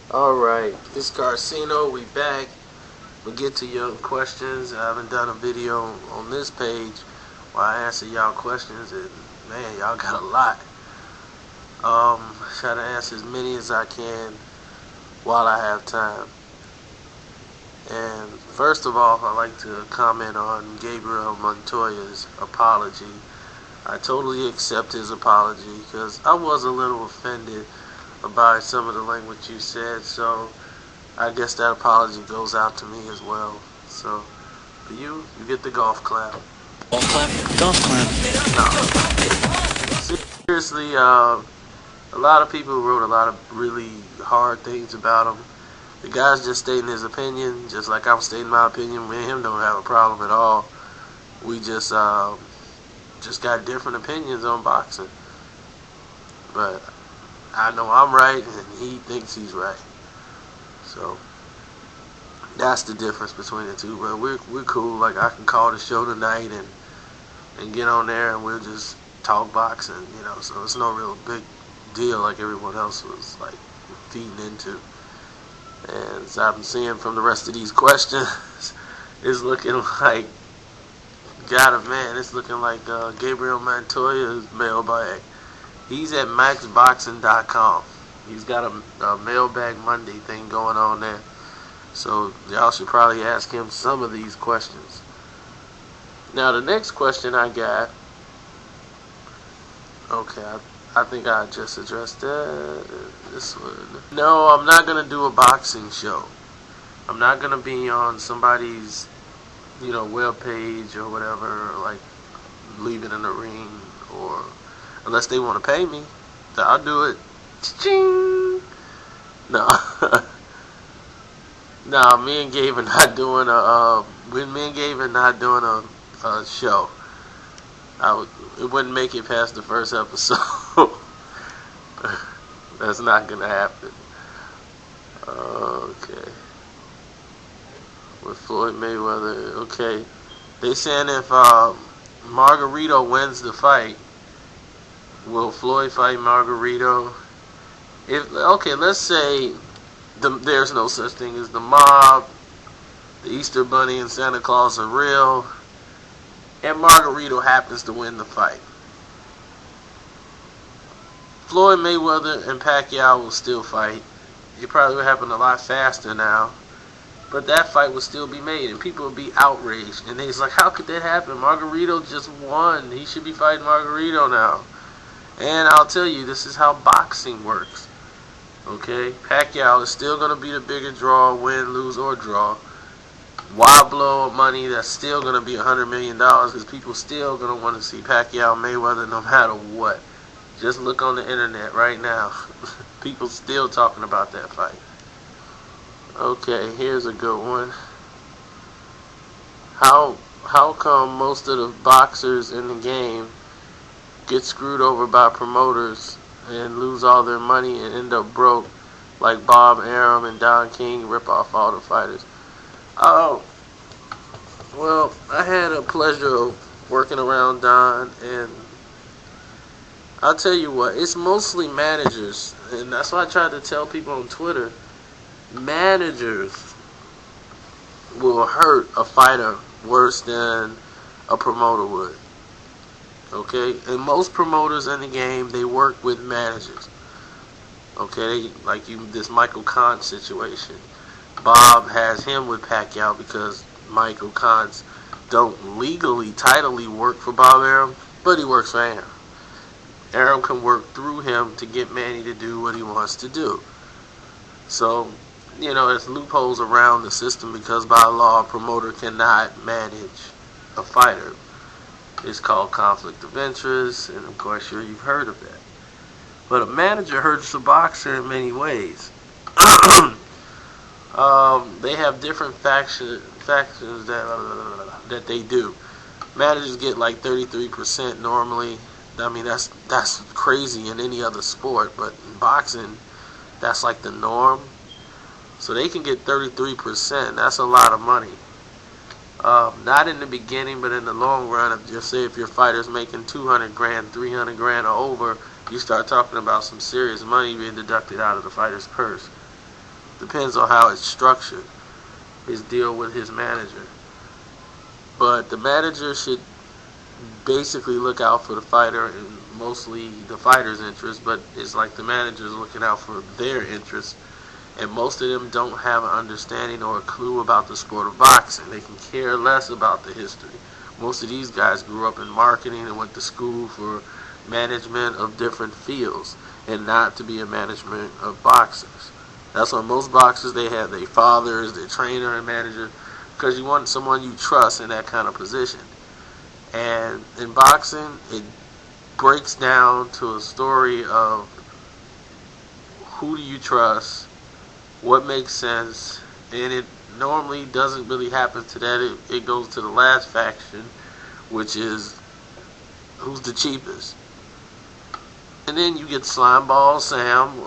Alright, this KARCENO, we back. We'll get to your questions. I haven't done a video on this page where I answer y'all questions, and man, y'all got a lot. Try to answer as many as I can while I have time. And first of all, I'd like to comment on Gabriel Montoya's apology. I totally accept his apology because I was a little offended about some of the language you said, so I guess that apology goes out to me as well. So for you get the golf clap. Golf clap? Golf clap. No. Seriously, a lot of people wrote a lot of really hard things about him. The guy's just stating his opinion, just like I'm stating my opinion. Me and him don't have a problem at all. We just got different opinions on boxing. But I know I'm right, and he thinks he's right. So that's the difference between the two. But we're cool. Like, I can call the show tonight and get on there, and we'll just talk boxing, So it's no real big deal like everyone else was like feeding into. And as I'm seeing from the rest of these questions, it's looking like it's looking like Gabriel Montoya's mailbag. He's at maxboxing.com. He's got a mailbag Monday thing going on there. So y'all should probably ask him some of these questions. Now the next question I got, okay, I think I just addressed that. This one. No, I'm not going to do a boxing show. I'm not going to be on somebody's, web page or whatever, like leave it in the ring, or unless they want to pay me, I'll do it. Ching! No. No, me and Gabe are not doing a show. It wouldn't make it past the first episode. That's not gonna happen. Okay. With Floyd Mayweather, okay. They saying if Margarito wins the fight, will Floyd fight Margarito? Let's say there's no such thing as the mob, the Easter Bunny and Santa Claus are real, and Margarito happens to win the fight. Floyd Mayweather and Pacquiao will still fight. It probably would happen a lot faster now, but that fight will still be made, and people will be outraged. And they's like, how could that happen? Margarito just won. He should be fighting Margarito now. And I'll tell you, this is how boxing works. Okay? Pacquiao is still going to be the bigger draw, win, lose, or draw. Why blow money that's still going to be $100 million? Because people still going to want to see Pacquiao Mayweather no matter what. Just look on the internet right now. People still talking about that fight. Okay, here's a good one. How come most of the boxers in the game get screwed over by promoters and lose all their money and end up broke, like Bob Arum and Don King rip off all the fighters? Oh, well, I had a pleasure of working around Don, and I'll tell you what, it's mostly managers, and that's why I tried to tell people on Twitter, managers will hurt a fighter worse than a promoter would. Okay? And most promoters in the game, they work with managers. Okay? Like this Michael Kahn situation. Bob has him with Pacquiao because Michael Kahn don't legally, tidally work for Bob Arum, but he works for Arum. Arum can work through him to get Manny to do what he wants to do. So, there's loopholes around the system because by law, a promoter cannot manage a fighter. It's called conflict of interest, and of course, sure you've heard of that. But a manager hurts a boxer in many ways. They have different factions that they do. Managers get like 33% normally. I mean, that's crazy in any other sport, but in boxing, that's like the norm. So they can get 33%. That's a lot of money. Not in the beginning, but in the long run. Just say if your fighter's making 200 grand, 300 grand or over, you start talking about some serious money being deducted out of the fighter's purse. Depends on how it's structured, his deal with his manager. But the manager should basically look out for the fighter and mostly the fighter's interest, but it's like the manager's looking out for their interest. And most of them don't have an understanding or a clue about the sport of boxing. They can care less about the history. Most of these guys grew up in marketing and went to school for management of different fields and not to be a management of boxers. That's why most boxers, they have their fathers, their trainer and manager, because you want someone you trust in that kind of position. And in boxing, it breaks down to a story of who do you trust, what makes sense, and it normally doesn't really happen to that. It goes to the last faction, which is who's the cheapest. And then you get Slimeball Sam,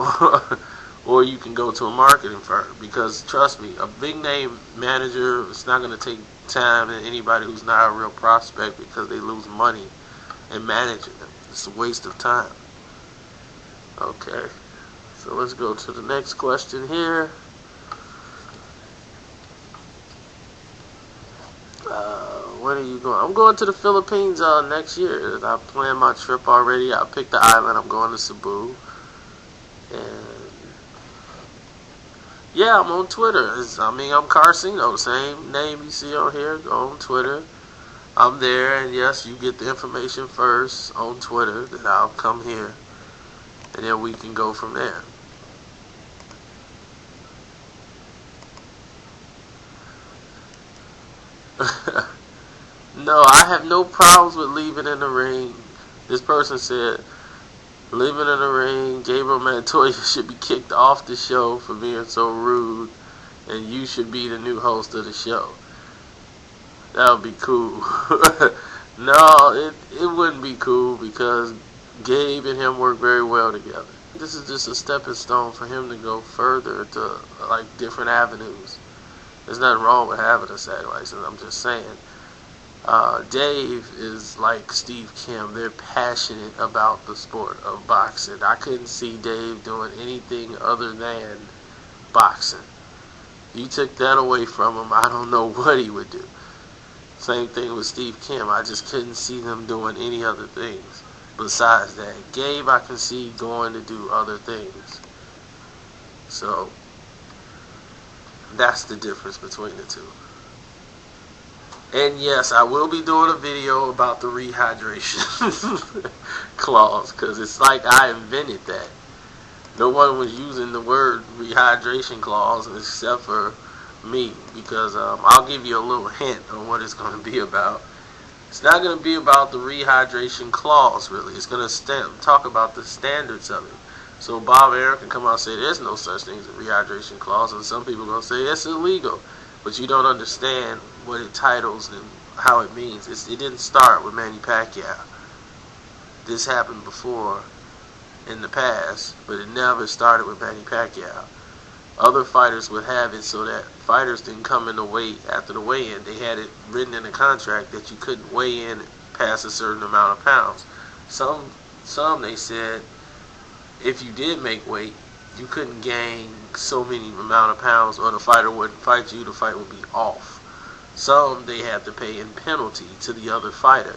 or you can go to a marketing firm, because trust me, a big name manager is not going to take time in anybody who's not a real prospect, because they lose money in managing them. It's a waste of time. Okay, so let's go to the next question here. When are you going? I'm going to the Philippines next year. I planned my trip already. I picked the island. I'm going to Cebu. And yeah, I'm on Twitter. I'm KARCENO, same name you see on here. Go on Twitter. I'm there, and yes, you get the information first on Twitter. Then I'll come here, and then we can go from there. No, I have no problems with leaving in the ring. This person said, leaving in the ring, Gabriel Montoya should be kicked off the show for being so rude, and you should be the new host of the show. That would be cool. No, it wouldn't be cool, because Gabe and him work very well together. This is just a stepping stone for him to go further to like different avenues. There's nothing wrong with having a SAG license. I'm just saying. Dave is like Steve Kim. They're passionate about the sport of boxing. I couldn't see Dave doing anything other than boxing. You took that away from him, I don't know what he would do. Same thing with Steve Kim. I just couldn't see them doing any other things besides that. Gabe, I can see going to do other things. So that's the difference between the two. And yes, I will be doing a video about the rehydration clause, because it's like I invented that. No one was using the word rehydration clause except for me, because I'll give you a little hint on what it's going to be about. It's not going to be about the rehydration clause, really. It's going to talk about the standards of it. So Bob Arum can come out and say there's no such thing as a rehydration clause, and some people are going to say it's illegal. But you don't understand what it titles and how it means. It didn't start with Manny Pacquiao. This happened before in the past, but it never started with Manny Pacquiao. Other fighters would have it so that fighters didn't come in to weigh after the weigh-in. They had it written in the contract that you couldn't weigh in past a certain amount of pounds. Some they said if you did make weight, you couldn't gain so many amount of pounds, or the fighter wouldn't fight you. The fight would be off. Some they had to pay in penalty to the other fighter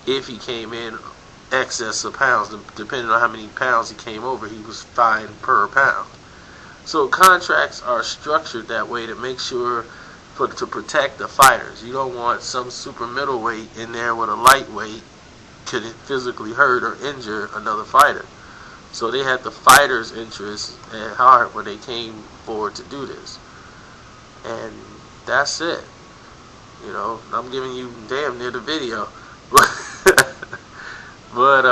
if he came in excess of pounds. Depending on how many pounds he came over, he was fined per pound. So contracts are structured that way to make sure to protect the fighters. You don't want some super middleweight in there with a lightweight could physically hurt or injure another fighter. So they had the fighters' interests at heart when they came forward to do this. And that's it. You know, I'm giving you damn near the video. But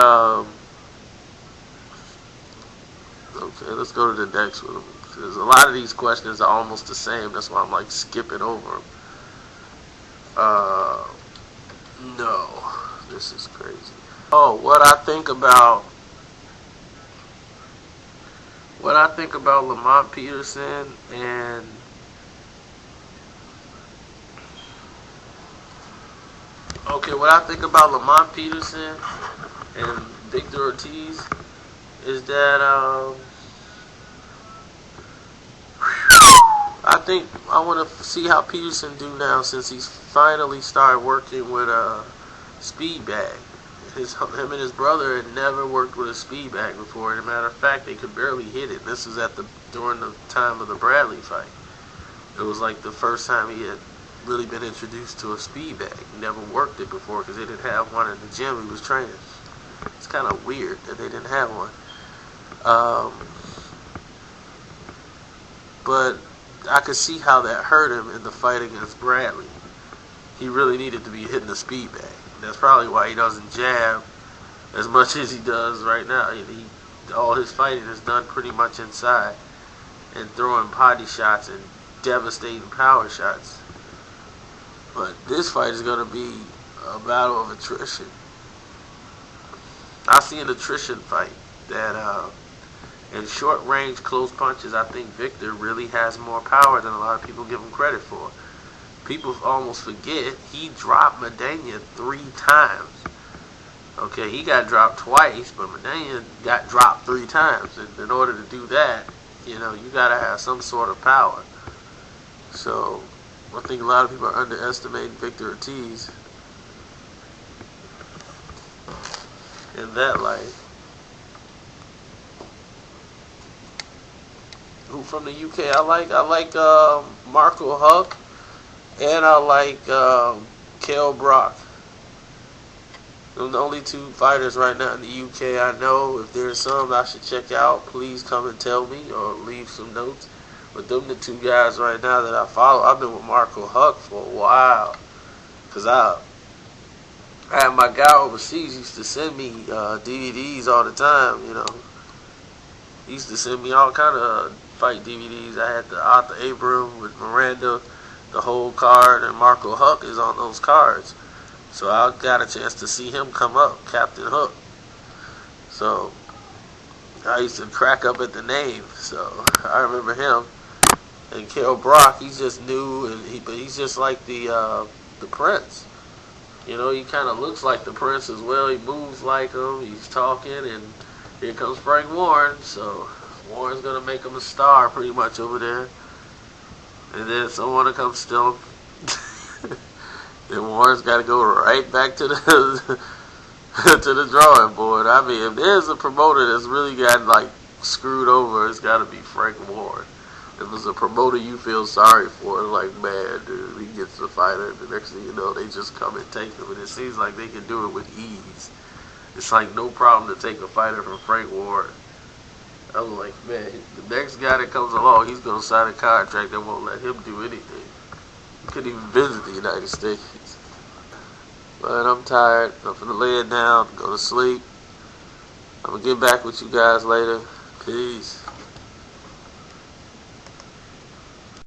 okay, let's go to the next one. Because a lot of these questions are almost the same. That's why I'm like skipping over them. No, this is crazy. Oh, what I think about Lamont Peterson and what I think about Lamont Peterson and Victor Ortiz is that think I want to see how Peterson do now since he's finally started working with a speed bag. Him and his brother had never worked with a speed bag before. As a matter of fact, they could barely hit it. This was during the time of the Bradley fight. It was like the first time he had really been introduced to a speed bag. He never worked it before because they didn't have one in the gym he was training. It's kind of weird that they didn't have one. But I could see how that hurt him in the fight against Bradley. He really needed to be hitting the speed bag. That's probably why he doesn't jab as much as he does right now. All his fighting is done pretty much inside and throwing body shots and devastating power shots. But this fight is going to be a battle of attrition. I see an attrition fight that in short range close punches, I think Victor really has more power than a lot of people give him credit for. People almost forget he dropped Medina 3 times. Okay, he got dropped twice, but Medina got dropped 3 times. And in order to do that, you got to have some sort of power. So I think a lot of people are underestimating Victor Ortiz in that light. Who from the UK I like Marco Huck, and I like Kell Brock. They're the only 2 fighters right now in the UK I know. If there's some I should check out, please come and tell me or leave some notes. But them the 2 guys right now that I follow. I've been with Marco Huck for a while. Because I had my guy overseas used to send me DVDs all the time, He used to send me all kind of fight DVDs. I had the Arthur Abram with Miranda, the whole card, and Marco Huck is on those cards. So I got a chance to see him come up, Captain Hook. So I used to crack up at the name. So I remember him. And Kell Brock, he's just new, but he's just like the Prince. He kind of looks like the Prince as well. He moves like him. He's talking, and here comes Frank Warren. So Warren's gonna make him a star pretty much over there. And then someone will come still. Then Warren's got to go right back to the to the drawing board. I mean, if there's a promoter that's really got screwed over, it's got to be Frank Warren. If it's a promoter you feel sorry for, like, man, dude, he gets the fighter, and the next thing you know, they just come and take him, and it seems like they can do it with ease. It's like no problem to take a fighter from Frank Warren. I was like, man, the next guy that comes along, he's going to sign a contract that won't let him do anything. He couldn't even visit the United States. But I'm tired. I'm going to lay it down, go to sleep. I'm going to get back with you guys later. Peace.